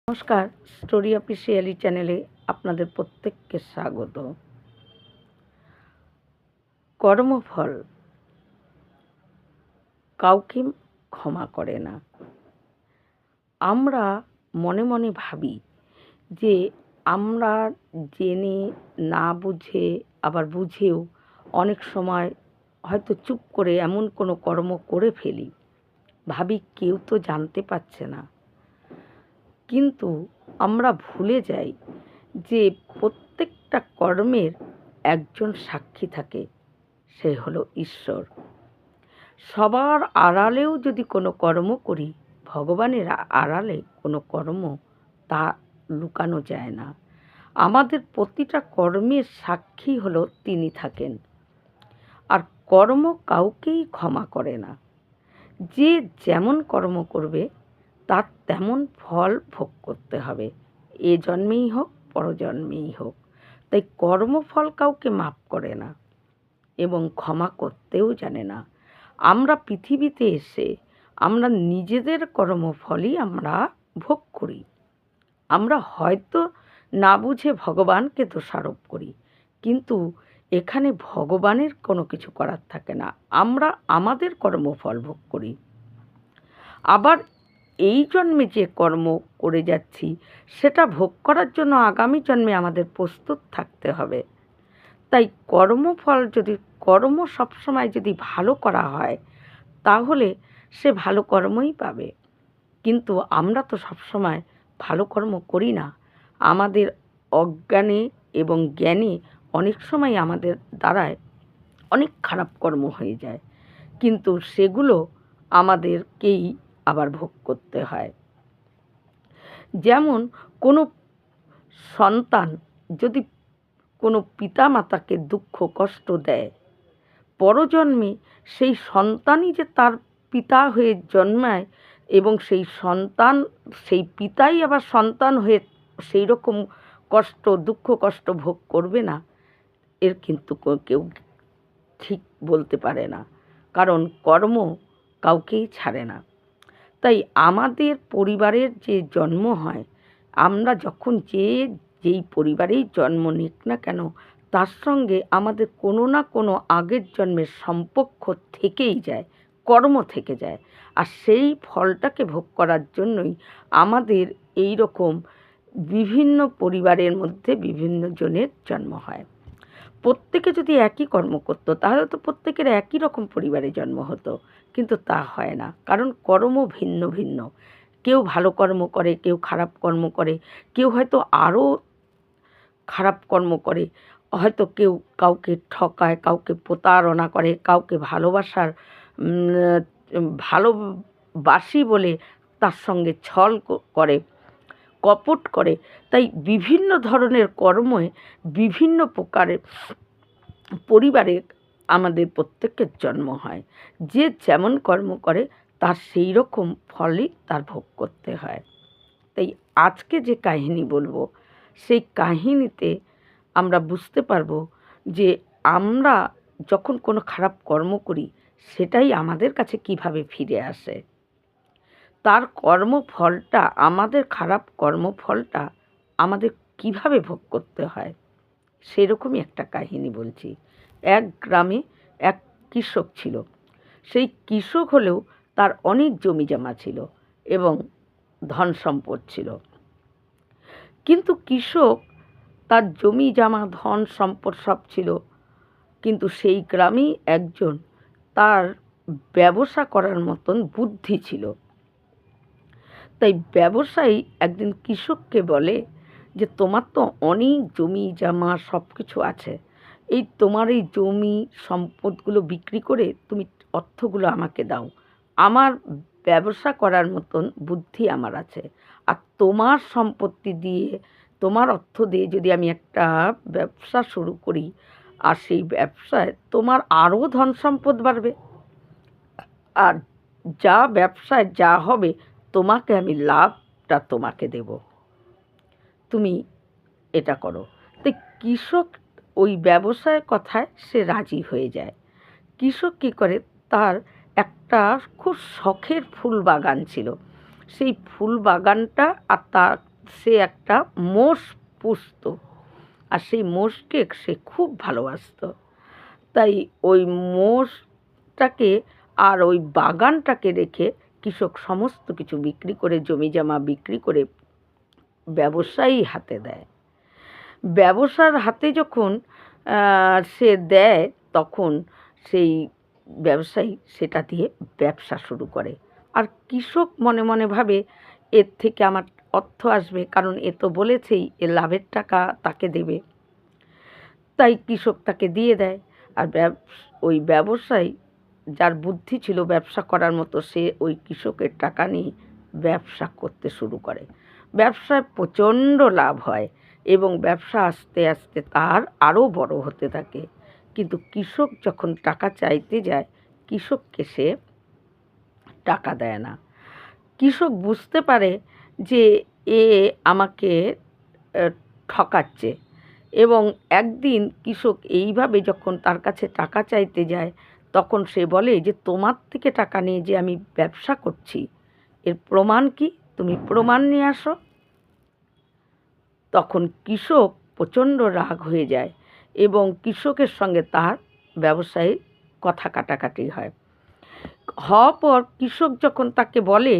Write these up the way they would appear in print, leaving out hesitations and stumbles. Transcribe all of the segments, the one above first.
নমস্কার, story officially চ্যানেলে আপনাদের প্রত্যেককে স্বাগত। কর্মফল কাউকে ক্ষমা করে না। আমরা মনে মনে ভাবি যে আমরা জেনে না বুঝে আবার বুঝেও অনেক সময় হয়তো চুপ করে এমন কোনো কর্ম করে ফেলি, ভাবি কেউ তো জানতে পারছে না। কিন্তু আমরা ভুলে যাই যে প্রত্যেকটা কর্মের একজন সাক্ষী থাকে, সে হলো ঈশ্বর। সবার আড়ালেও যদি কোনো কর্ম করি, ভগবানের আড়ালে কোনো কর্ম তা লুকানো যায় না। আমাদের প্রতিটা কর্মের সাক্ষী হলো তিনি থাকেন। আর কর্ম কাউকেই ক্ষমা করে না। যে যেমন কর্ম করবে তার তেমন ফল ভোগ করতে হবে, এ জন্মেই হোক পরজন্মেই হোক। তাই কর্মফল কাউকে মাপ করে না এবং ক্ষমা করতেও জানে না। আমরা পৃথিবীতে এসে আমরা নিজেদের কর্মফলই আমরা ভোগ করি। আমরা হয়তো না বুঝে ভগবানকে দোষারোপ করি, কিন্তু এখানে ভগবানের কোনো কিছু করার থাকে না। আমরা আমাদের কর্মফল ভোগ করি। আবার এই জন্মে যে কর্ম করে যাচ্ছি সেটা ভোগ করার জন্য আগামী জন্মে আমাদের প্রস্তুত থাকতে হবে। তাই কর্মফল যদি কর্ম সবসময় যদি ভালো করা হয় তাহলে সে ভালো কর্মই পাবে। কিন্তু আমরা তো সবসময় ভালো কর্ম করি না। আমাদের অজ্ঞানে এবং জ্ঞানে অনেক সময় আমাদের দ্বারায় অনেক খারাপ কর্ম হয়ে যায়, কিন্তু সেগুলো আমাদেরকেই আবার ভোগ করতে হয়। যেমন কোনো সন্তান যদি কোনো পিতামাতাকে দুঃখ কষ্ট দেয়, পরজন্মে সেই সন্তানই যে তার পিতা হয়ে জন্মায় এবং সেই সন্তান সেই পিতাই আবার সন্তান হয়ে সেই রকম কষ্ট দুঃখ কষ্ট ভোগ করবে না, এর কিন্তু কেউ ঠিক বলতে পারে না। কারণ কর্ম কাউকেই ছাড়ে না। তাই আমাদের পরিবারের যে জন্ম হয়, আমরা যখন যেই পরিবারেই জন্ম নিক না কেন, তার সঙ্গে আমাদের কোনো না কোনো আগের জন্মের সম্পর্ক থেকেই যায়, কর্ম থেকে যায়। আর সেই ফলটাকে ভোগ করার জন্যই আমাদের এই রকম বিভিন্ন পরিবারের মধ্যে বিভিন্ন জনের জন্ম হয়। প্রত্যেকে যদি একই কর্ম করতো তাহলে তো প্রত্যেকের একই রকম পরিবারে জন্ম হতো, কিন্তু তা হয় না। কারণ কর্ম ভিন্ন ভিন্ন। কেউ ভালো কর্ম করে, কেউ খারাপ কর্ম করে, কেউ হয়তো আরও খারাপ কর্ম করে, হয়তো কেউ কাউকে ঠকায়, কাউকে প্রতারণা করে, কাউকে ভালোবাসি বলে তার সঙ্গে ছল করে, কপট করে। তাই বিভিন্ন ধরনের কর্মে বিভিন্ন প্রকারের পরিবারে আমাদের প্রত্যেকের জন্ম হয়। যে যেমন কর্ম করে তার সেই রকম ফলই তার ভোগ করতে হয়। তাই আজকে যে কাহিনী বলবো, সেই কাহিনীতে আমরা বুঝতে পারবো যে আমরা যখন কোনো খারাপ কর্ম করি সেটাই আমাদের কাছে কিভাবে ফিরে আসে। তার কর্মফলটা আমাদের খারাপ কর্মফলটা আমাদের কিভাবে ভোগ করতে হয়, সেরকমই একটা কাহিনী বলছি। এক গ্রামে এক কৃষক ছিল। সেই কৃষক হলেও তার অনেক জমি জমা ছিল এবং ধন সম্পদ ছিল। কিন্তু কৃষক তার জমি জমা ধন সম্পদ সব ছিল, কিন্তু সেই গ্রামেই একজন তার ব্যবসা করার মতন বুদ্ধি ছিল। তাই ব্যবসায়ী একদিন কৃষককে বলে যে তোমার তো অনেক জমি জমা সব কিছু আছে, এই তোমার এই জমি সম্পদগুলো বিক্রি করে তুমি অর্থগুলো আমাকে দাও। আমার ব্যবসা করার মতন বুদ্ধি আমার আছে, আর তোমার সম্পত্তি দিয়ে তোমার অর্থ দিয়ে যদি আমি একটা ব্যবসা শুরু করি, আর সেই ব্যবসায় তোমার আরও ধন সম্পদ বাড়বে, আর যা ব্যবসায় যা হবে তোমাকে আমি লাভটা তোমাকে দেব, তুমি এটা করো। তাই কৃষক ওই ব্যবসায়ের কথায় সে রাজি হয়ে যায়। কৃষক কী করে, তার একটা খুব শখের ফুল বাগান ছিল। সেই ফুল বাগানটা আর তার সে একটা মোষ পুষত, আর সেই মোষকে সে খুব ভালোবাসত। তাই ওই মোষটাকে আর ওই বাগানটাকে রেখে কৃষক সমস্ত কিছু বিক্রি করে, জমিজমা বিক্রি করে ব্যবসায়ী হাতে দেয়। ব্যবসার হাতে যখন সে দেয়, তখন সেই ব্যবসায়ী সেটা দিয়ে ব্যবসা শুরু করে। আর কৃষক মনে মনে ভাবে এর থেকে আমার অর্থ আসবে, কারণ এ তো বলেছেই এ লাভের টাকা তাকে দেবে। তাই কৃষক তাকে দিয়ে দেয়। আর ওই ব্যবসায়ী, যার বুদ্ধি ছিল ব্যবসা করার মতো, সে ওই কৃষকের টাকা নিয়ে ব্যবসা করতে শুরু করে। ব্যবসায় প্রচণ্ড লাভ হয় এবং ব্যবসা আস্তে আস্তে তার আরও বড় হতে থাকে। কিন্তু কৃষক যখন টাকা চাইতে যায়, কৃষককে সে টাকা দেয় না। কৃষক বুঝতে পারে যে এ আমাকে ঠকাচ্ছে, এবং একদিন কৃষক এইভাবে যখন তার কাছে টাকা চাইতে যায়, তখন সে বলে যে তোমার থেকে টাকা নিয়ে যে আমি ব্যবসা করছি, এর প্রমাণ কি? তুমি প্রমাণ নিয়ে আসো। তখন কৃষক প্রচণ্ড রাগ হয়ে যায় এবং কৃষকের সঙ্গে তার ব্যবসায়ী কথা কাটাকাটি হয়। হওয়ার পর কৃষক যখন তাকে বলে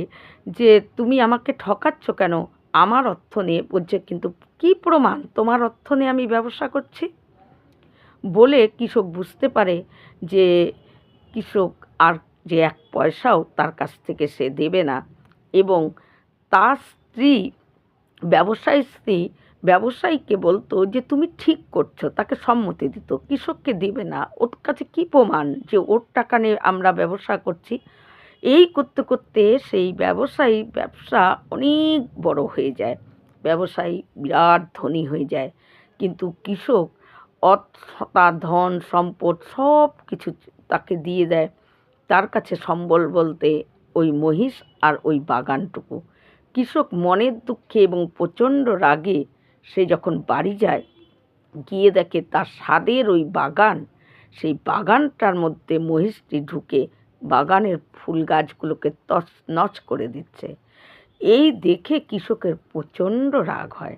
যে তুমি আমাকে ঠকাচ্ছ কেন, আমার অর্থ নিয়ে, বলছে কিন্তু কি প্রমাণ তোমার অর্থ নিয়ে আমি ব্যবসা করছি? বলে কৃষক বুঝতে পারে যে কৃষক আর যে এক পয়সাও তার কাছ থেকে সে দেবে না। এবং তার স্ত্রী, ব্যবসায়ীর স্ত্রী, ব্যবসায়ীকে বলতো যে তুমি ঠিক করছো, তাকে সম্মতি দিত, কৃষককে দিবে না। ওর কাছে কী প্রমাণ যে ওর টাকা নিয়ে আমরা ব্যবসা করছি? এই করতে করতে সেই ব্যবসায়ী ব্যবসা অনেক বড় হয়ে যায়, ব্যবসায়ী বিরাট ধনী হয়ে যায়। কিন্তু কৃষক তার ধন সম্পদ সব কিছু তাকে দিয়ে দেয়। তার কাছে সম্বল বলতে ওই মহিষ আর ওই বাগানটুকু। কৃষক মনের দুঃখে এবং প্রচণ্ড রাগে সে যখন বাড়ি যায়, গিয়ে দেখে তার স্বাদের ওই বাগান, সেই বাগানটার মধ্যে মহিষটি ঢুকে বাগানের ফুল গাছগুলোকে তছনছ করে দিচ্ছে। এই দেখে কৃষকের প্রচণ্ড রাগ হয়।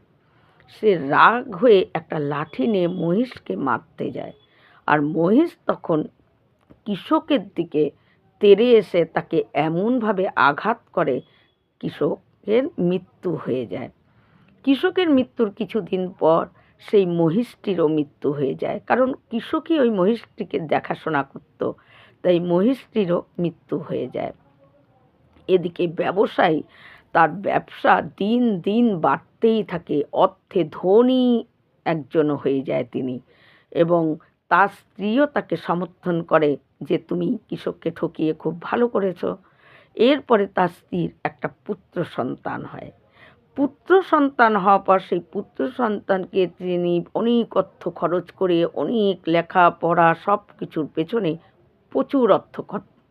সে রাগ হয়ে একটা লাঠি নিয়ে মহিষকে মারতে যায়, আর মহিষ তখন কৃষকের দিকে তেড়ে এসে তাকে এমনভাবে আঘাত করে, কৃষকের মৃত্যু হয়ে যায়। কৃষকের মৃত্যুর কিছুদিন পর সেই মহিষটিরও মৃত্যু হয়ে যায়, কারণ কৃষকই ওই মহিষটিকে দেখাশোনা করত, তাই মহিষটিরও মৃত্যু হয়ে যায়। এদিকে ব্যবসায়ী, তার ব্যবসা দিন দিন বাড়তেই থাকে, অর্থে ধনী একজন হয়ে যায় তিনি। এবং তার স্ত্রীও তাকে সমর্থন করে যে তুমি কৃষককে ঠকিয়ে খুব ভালো করেছো। এরপরে তার স্ত্রীর একটা পুত্র সন্তান হয়। পুত্র সন্তান হওয়ার পর সেই পুত্র সন্তানকে তিনি অনেক অর্থ খরচ করে, অনেক লেখাপড়া সব কিছুর পেছনে প্রচুর অর্থ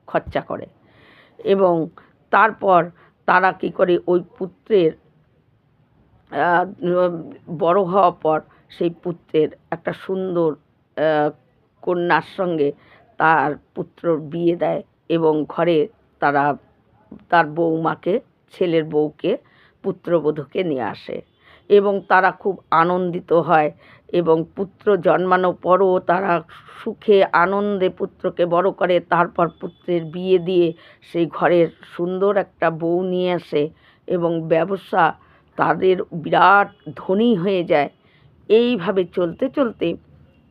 খরচা করে। এবং তারপর তারা কী করে, ওই পুত্রের বড় হওয়ার পর সেই পুত্রের একটা সুন্দর কন্যার সঙ্গে তার পুত্রর বিয়ে দেয়, এবং ঘরে তারা তার বৌমাকে, ছেলের বউকে, পুত্রবধূকে নিয়ে আসে, এবং তারা খুব আনন্দিত হয়। এবং পুত্র জন্মানোর পরও তারা সুখে আনন্দে পুত্রকে বড় করে। তারপর পুত্রের বিয়ে দিয়ে সেই ঘরের সুন্দর একটা বউ নিয়ে আসে, এবং ব্যবসা তাদের বিরাট ধনী হয়ে যায়। এইভাবে চলতে চলতে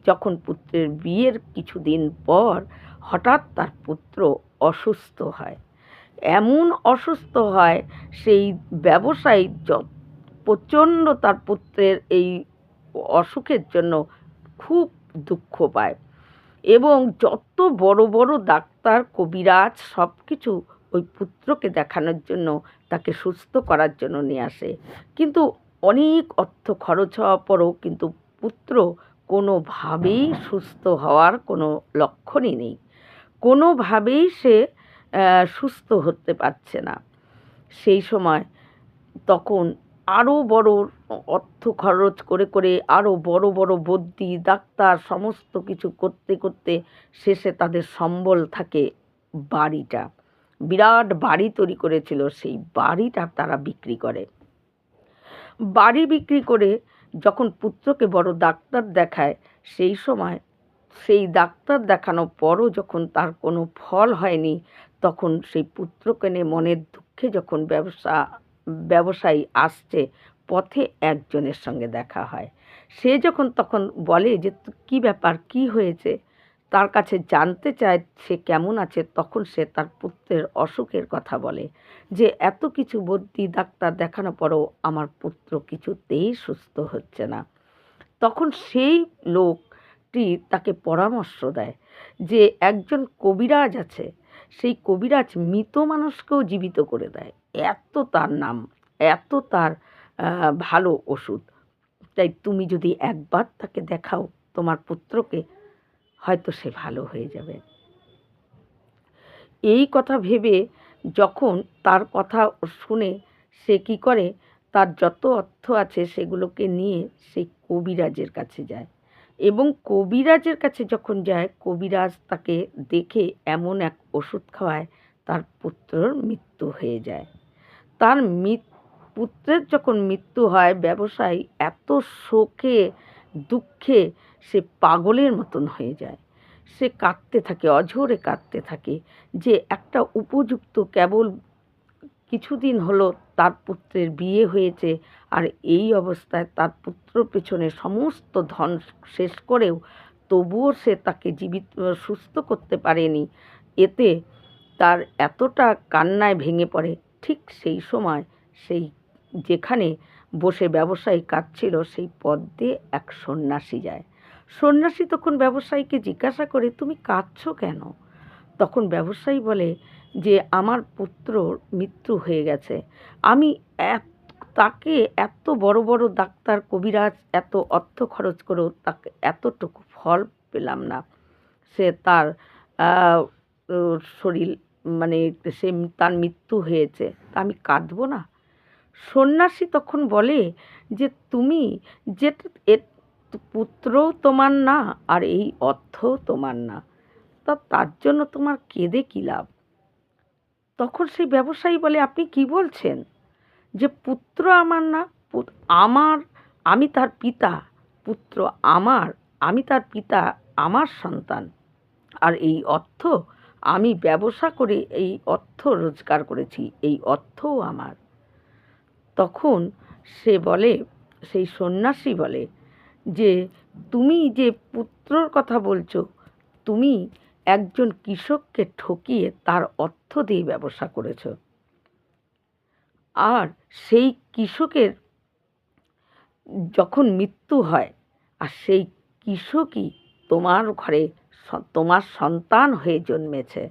যখন পুত্রের বিয়ের কিছুদিন পর হঠাৎ তার পুত্র অসুস্থ হয়। এমন অসুস্থ হয়, সেই ব্যবসায়ী প্রচণ্ড তার পুত্রের এই অসুখের জন্য খুব দুঃখ পায়, এবং যত বড় বড় ডাক্তার, কবিরাজ সব কিছু ওই পুত্রকে দেখানোর জন্য, তাকে সুস্থ করার জন্য নিয়ে আসে। কিন্তু অনেক অর্থ খরচ হওয়ার পরও কিন্তু পুত্র কোনোভাবেই সুস্থ হওয়ার কোনো লক্ষণই নেই, কোনোভাবেই সে সুস্থ হতে পারছে না। সেই সময় তখন আরও বড় অর্থ খরচ করে করে আরও বড় বড় বদ্যি, ডাক্তার সমস্ত কিছু করতে করতে শেষে তাদের সম্বল থাকে বাড়িটা। বিরাট বাড়ি তৈরি করেছিল, সেই বাড়িটা তারা বিক্রি করে। বাড়ি বিক্রি করে যখন পুত্রকে বড় ডাক্তার দেখায়, সেই সময় সেই ডাক্তার দেখানোর পরও যখন তার কোনো ফল হয়নি, তখন সেই পুত্রকে নিয়ে মনের দুঃখে যখন ব্যবসায়ী আসছে, পথে একজনের সঙ্গে দেখা হয়। সে যখন তখন বলে যে কী ব্যাপার, কী হয়েছে, তার কাছে জানতে চায় সে কেমন আছে, তখন সে তার পুত্রের অসুখের কথা বলে যে এত কিছু বদ্যি ডাক্তার দেখানোর পরও আমার পুত্র কিছুতেই সুস্থ হচ্ছে না। তখন সেই লোকটি তাকে পরামর্শ দেয় যে একজন কবিরাজ আছে, সেই কবিরাজ মৃত মানুষকেও জীবিত করে দেয়, এত তার নাম, এত তার ভালো ওষুধ। তাই তুমি যদি একবার তাকে দেখাও তোমার পুত্রকে, হয়তো সে ভালো হয়ে যাবে। এই কথা ভেবে যখন তার কথা শুনে সে কী করে, তার যত অর্থ আছে সেগুলোকে নিয়ে সেই কবিরাজের কাছে যায় এবং কবিরাজের কাছে যখন যায়, কবিরাজ তাকে দেখে এমন এক ওষুধ খাওয়ায়, তার পুত্রর মৃত্যু হয়ে যায়। তার পুত্রের যখন মৃত্যু হয়, ব্যবসায়ী এত শোকে দুঃখে সে পাগলের মতন হয়ে যায়। সে কাঁদতে থাকে, অঝোরে কাঁদতে থাকে যে একটা উপযুক্ত, কেবল কিছুদিন হলো তার পুত্রের বিয়ে হয়েছে, আর এই অবস্থায় তার পুত্র পেছনে সমস্ত ধন শেষ করেও তবুও সে তাকে সুস্থ করতে পারেনি। এতে তার এতটা কান্নায় ভেঙে পড়ে। ঠিক সেই সময় সেই যেখানে বসে ব্যবসায়ী কাঁদছিল, সেই পথ দিয়ে এক সন্ন্যাসী যায়। সন্ন্যাসী তখন ব্যবসায়ীকে জিজ্ঞাসা করে, তুমি কাঁদছো কেন? তখন ব্যবসায়ী বলে যে আমার পুত্রর মৃত্যু হয়ে গেছে, আমি তাকে এত বড় বড় ডাক্তার কবিরাজ এত অর্থ খরচ করেও তাকে এতটুকু ফল পেলাম না। সে তার শরীর মানে সে তার মৃত্যু হয়েছে, তা আমি কাঁদবো না? সন্ন্যাসী তখন বলে যে তুমি যে পুত্রও তোমার না আর এই অর্থও তোমার না, তার জন্য তোমার কেঁদে কী লাভ? তখন সেই ব্যবসায়ী বলে, আপনি কি বলছেন যে পুত্র আমার না? আমার, আমি তার পিতা, পুত্র আমার, আমি তার পিতা, আমার সন্তান, আর এই অর্থ আমি ব্যবসা করে এই অর্থ রোজগার করেছি, এই অর্থও আমার। তখন সে বলে, সেই সন্ন্যাসী বলে যে তুমি যে পুত্রর কথা বলছো, তুমি একজন কৃষককে ঠকিয়ে তার অর্থ দিয়ে ব্যবসা করেছ, আর সেই কৃষকের যখন মৃত্যু হয়, আর সেই কৃষকই তোমার ঘরে তোমার সন্তান হয়ে জন্মেছে,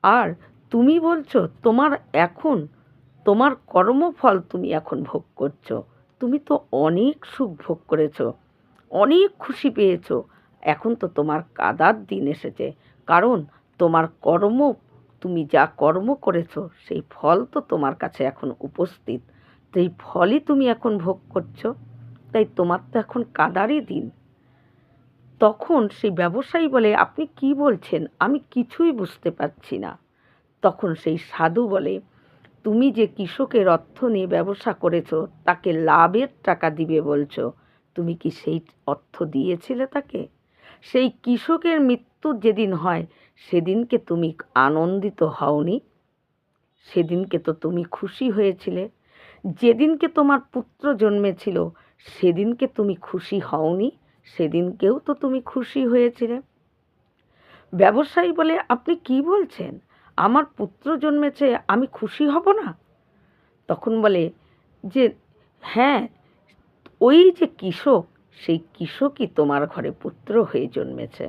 আর তুমি বলছো তোমার এখন তোমার কর্মফল তুমি এখন ভোগ করছো। তুমি তো অনেক সুখ ভোগ করেছো, অনেক খুশি পেয়েছো, এখন তো তোমার কাদার দিন এসেছে, কারণ তোমার কর্ম, তুমি যা কর্ম করেছো সেই ফল তো তোমার কাছে এখন উপস্থিত, সেই ফলই তুমি এখন ভোগ করছো, তাই তোমার তো এখন কাদারই দিন। তখন সেই ব্যবসায়ী বলে, আপনি কি বলছেন, আমি কিছুই বুঝতে পারছি না। তখন সেই সাধু বলে, তুমি যে কৃষকের অর্থ নিয়ে ব্যবসা করেছো, তাকে লাভের টাকা দিবে বলছো, তুমি কি সেই অর্থ দিয়েছিলে তাকে? সেই কৃষকের মৃত্যু যেদিন হয়, সেদিনকে তুমি আনন্দিত হওনি? সেদিনকে তো তুমি খুশি হয়েছিলে। যেদিনকে তোমার পুত্র জন্মেছিল, সেদিনকে তুমি খুশি হওনি? সেদিনকেও তো তুমি খুশি হয়েছিলে। ব্যবসায়ী বলে, আপনি কি বলছেন, আমার পুত্র জন্মেছে, আমি খুশি হব না? তখন বলে যে হ্যাঁ, ওই যে কৃষক, সেই কৃষকই তোমার ঘরে পুত্র হয়ে জন্মেছে,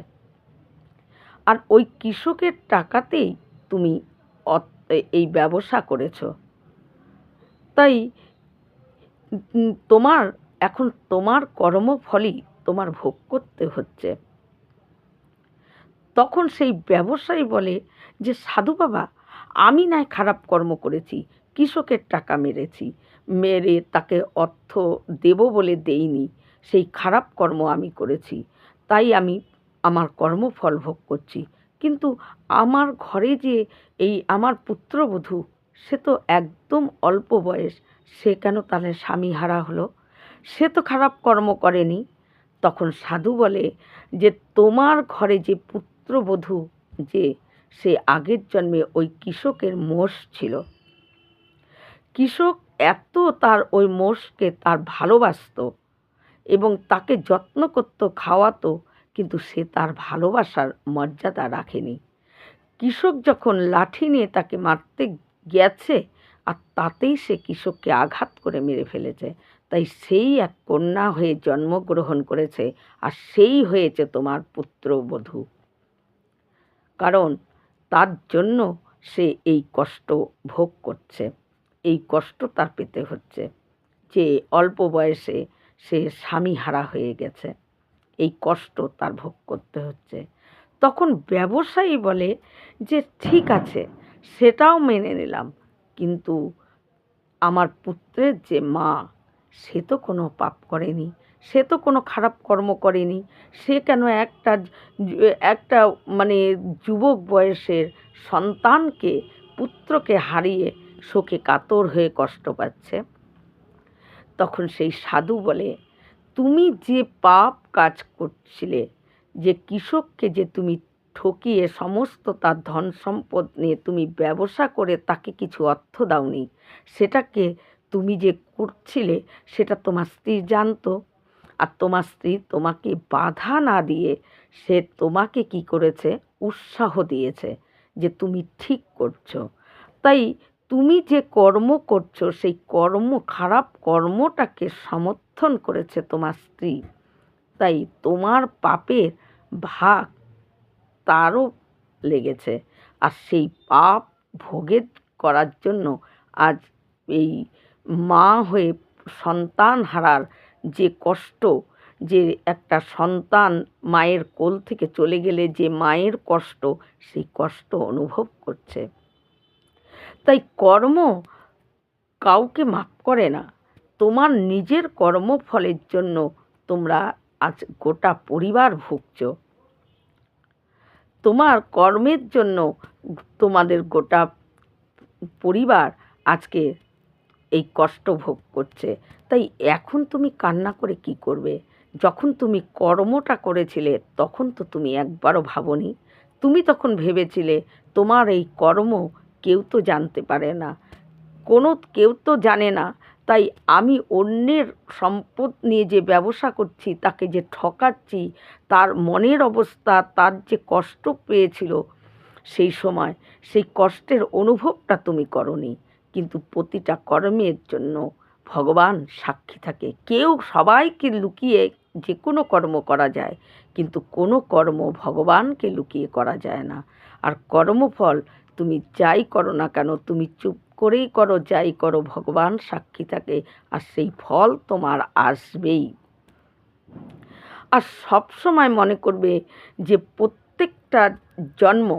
আর ওই কৃষকের টাকাতেই তুমি এই ব্যবসা করেছো, তাই তোমার এখন তোমার কর্মফলই তোমার ভোগ করতে হচ্ছে। তখন সেই ব্যবসায়ী বলে যে সাধু বাবা, আমি নয় খারাপ কর্ম করেছি, কৃষকের টাকা মেরেছি, মেরে তাকে অর্থ দেব বলে দেইনি, সেই খারাপ কর্ম আমি করেছি, তাই আমি আমার কর্মফল ভোগ করছি। কিন্তু আমার ঘরে যে এই আমার পুত্রবধূ, সে তো একদম অল্প বয়স, সে কেন তাহলে স্বামীহারা হলো? সে তো খারাপ কর্ম করেনি। তখন সাধু বলে যে তোমার ঘরে যে পুত্রবধূ, যে সে আগের জন্মে ওই কৃষকের মোষ ছিল। কৃষক এত তার ওই মোষকে তার ভালোবাসতো এবং তাকে যত্ন করতো, খাওয়াতো, কিন্তু সে তার ভালোবাসার মর্যাদা রাখেনি। কৃষক যখন লাঠি নিয়ে তাকে মারতে গেছে, আর তাতেই সে কৃষককে আঘাত করে মেরে ফেলেছে। তাই সেই এক কন্যা হয়ে জন্মগ্রহণ করেছে, আর সেই হয়েছে তোমার পুত্রবধূ। কারণ তার জন্য সে এই কষ্ট ভোগ করছে, এই কষ্ট তার পেতে হচ্ছে যে অল্প বয়সে সে স্বামীহারা হয়ে গেছে, এই কষ্ট তার ভোগ করতে হচ্ছে। তখন ব্যবসায়ী বলে যে ঠিক আছে, সেটাও মেনে নিলাম, কিন্তু আমার পুত্রের যে মা, সে তো কোনো পাপ করেনি, সে তো কোনো খারাপ কর্ম করেনি। সে কেন একটা মানে যুবক বয়সের সন্তানকে, পুত্রকে হারিয়ে শোকে কাতর হয়ে কষ্ট পাচ্ছে? তখন সেই সাধু বলে, তুমি যে পাপ কাজ করছিলে, যে কৃষককে যে তুমি ঠকিয়ে সমস্ত তার ধন সম্পদ নিয়ে তুমি ব্যবসা করে তাকে কিছু অর্থ দাওনি, সেটাকে তুমি যে করছিলে সেটা তোমার স্ত্রী জানতো। আর তোমার স্ত্রী তোমাকে বাধা না দিয়ে সে তোমাকে কি করেছে, উৎসাহ দিয়েছে যে তুমি ঠিক করছো। তাই তুমি যে কর্ম করছো সেই খারাপ কর্মটাকে সমর্থন করেছে তোমার স্ত্রী। তাই তোমার পাপের ভাগ তারও লেগেছে। আর সেই পাপ ভোগের করার জন্য আজ এই মা হয়ে সন্তান হারার যে কষ্ট, যে একটা সন্তান মায়ের কোল থেকে চলে গেলে যে মায়ের কষ্ট, সেই কষ্ট অনুভব করছে। তাই কর্ম কাউকে মাপ করে না। তোমার নিজের কর্মফলের জন্য তোমরা আজ গোটা পরিবার ভুগছ। তোমার কর্মের জন্য তোমাদের গোটা পরিবার আজকে এই কষ্ট ভোগ করছে। তাই এখন তুমি কান্না করে কি করবে? যখন তুমি কর্মটা করেছিলে তখন তো তুমি একবারও ভাবনি। তুমি তখন ভেবেছিলে তোমার এই কর্ম কেউ তো জানতে পারে না, কেউ তো জানে না। তাই আমি অন্যের সম্পদ নিয়ে যে ব্যবসা করছি, তাকে যে ঠকাচ্ছি, তার মনের অবস্থা, তার যে কষ্ট পেয়েছিল সেই সময়, সেই কষ্টের অনুভবটা তুমি করনি। কিন্তু প্রতিটা কর্মের জন্য ভগবান সাক্ষী থাকে। সবাইকে লুকিয়ে যে কোনো কর্ম করা যায়, কিন্তু কোনো কর্ম ভগবানকে লুকিয়ে করা যায় না। আর কর্মফল তুমি যাই করো না কেন, তুমি চুপ করেই করো, যাই করো, ভগবান সাক্ষী থাকে, আর সেই ফল তোমার আসবেই। আর সব সময় মনে করবে যে প্রত্যেকটা জন্ম,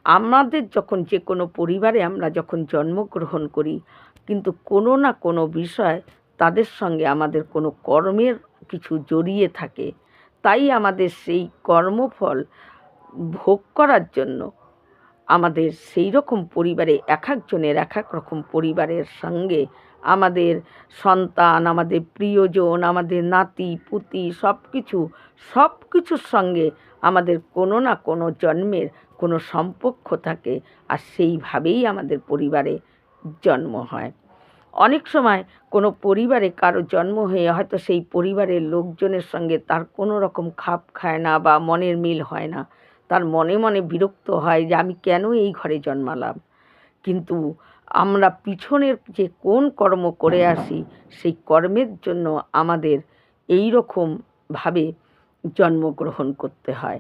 আমাদের যখন যে কোনো পরিবারে আমরা যখন জন্মগ্রহণ করি, কিন্তু কোনো না কোনো বিষয় তাদের সঙ্গে আমাদের কোনো কর্মের কিছু জড়িয়ে থাকে। তাই আমাদের সেই কর্মফল ভোগ করার জন্য আমাদের সেই রকম পরিবারে এক একজনের এক এক রকম পরিবারের সঙ্গে আমাদের সন্তান, আমাদের প্রিয়জন, আমাদের নাতি পুতি সব কিছুর সঙ্গে আমাদের কোনো না কোনো জন্মের কোনো সম্পর্ক থাকে। আর সেইভাবেই আমাদের পরিবারে জন্ম হয়। অনেক সময় কোনো পরিবারে কারো জন্ম হয়ে হয়তো সেই পরিবারের লোকজনের সঙ্গে তার কোনো রকম খাপ খায় না বা মনের মিল হয় না। তার মনে মনে বিরক্ত হয় যে আমি কেন এই ঘরে জন্মালাম। কিন্তু আমরা পিছনের যে কোন কর্ম করে আসি, সেই কর্মের জন্য আমাদের এই রকমভাবে জন্মগ্রহণ করতে হয়।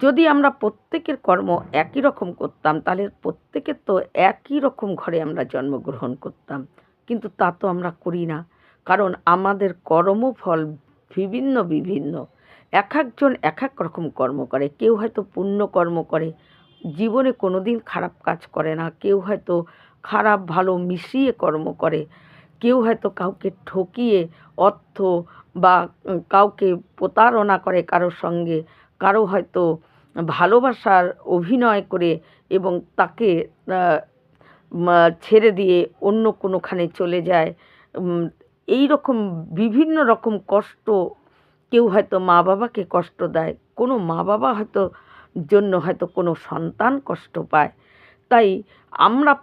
যদি আমরা প্রত্যেকের কর্ম একই রকম করতাম, তাহলে প্রত্যেকের তো একই রকম ঘরে আমরা জন্মগ্রহণ করতাম। কিন্তু তা তো আমরা করি না, কারণ আমাদের কর্মফল বিভিন্ন বিভিন্ন। এক একজন এক এক রকম কর্ম করে। কেউ হয়তো পুণ্য কর্ম করে, জীবনে কোনো দিন খারাপ কাজ করে না। কেউ হয়তো খারাপ ভালো মিশিয়ে কর্ম করে। কেউ হয়তো কাউকে ঠকিয়ে অর্থ বা কাউকে প্রতারণা করে কারোর সঙ্গে, কারো হয়তো ভালোবাসার অভিনয় করে এবং তাকে ছেড়ে দিয়ে অন্য কোনোখানে চলে যায়, এই রকম বিভিন্ন রকম কষ্ট, কেউ হয়তো মা বাবাকে কষ্ট দেয়, কোনো মা বাবা হয়তো জন্য হয়তো কোনো সন্তান কষ্ট পায়। তাই আমরা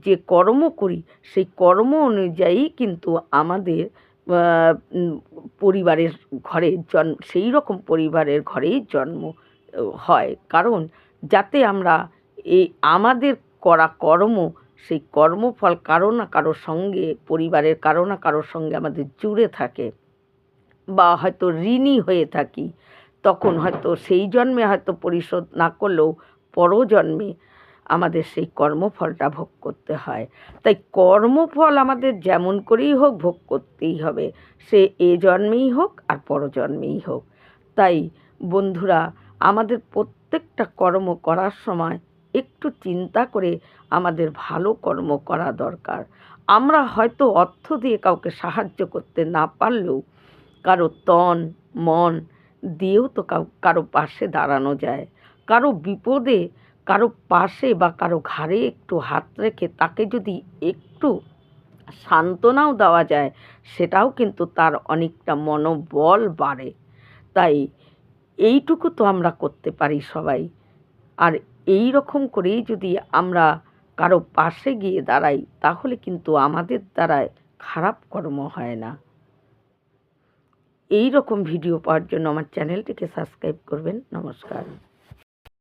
যে কর্ম করি সেই কর্ম অনুযায়ী কিন্তু আমাদের পরিবারের ঘরে সেই রকম পরিবারের ঘরেই জন্ম হয়। কারণ যাতে আমরা এই আমাদের করা কর্ম, সেই কর্মফল কারো না কারোর সঙ্গে, পরিবারের কারো না কারোর সঙ্গে আমাদের জুড়ে থাকে, বা হয়তো ঋণী হয়ে থাকি, তখন হয়তো সেই জন্মে হয়তো পরিশোধ না করলেও পরজন্মে আমাদের সেই কর্মফলটা ভোগ করতে হয়। তাই কর্মফল আমাদের যেমন করেই হোক ভোগ করতেই হবে, সে এ জন্মেই হোক আর পরজন্মেই হোক। তাই বন্ধুরা, আমাদের প্রত্যেকটা কর্ম করার সময় একটু চিন্তা করে আমাদের ভালো কর্ম করা দরকার। আমরা হয়তো অর্থ দিয়ে কাউকে সাহায্য করতে না পারলেও কারো তন মন দিয়েও তো কারো পাশে দাঁড়ানো যায়। কারো বিপদে কারো পাশে বা কারো ঘাড়ে একটু হাত রেখে তাকে যদি একটু সান্ত্বনাও দেওয়া যায়, সেটাও কিন্তু তার অনেকটা মনোবল বাড়ে। তাই এইটুকু তো আমরা করতে পারি সবাই। আর এই রকম করেই যদি আমরা কারো পাশে গিয়ে দাঁড়াই, তাহলে কিন্তু আমাদের দ্বারায় খারাপ কর্ম হয় না। এই রকম ভিডিও পাওয়ার জন্য আমার চ্যানেলটিকে সাবস্ক্রাইব করবেন। নমস্কার।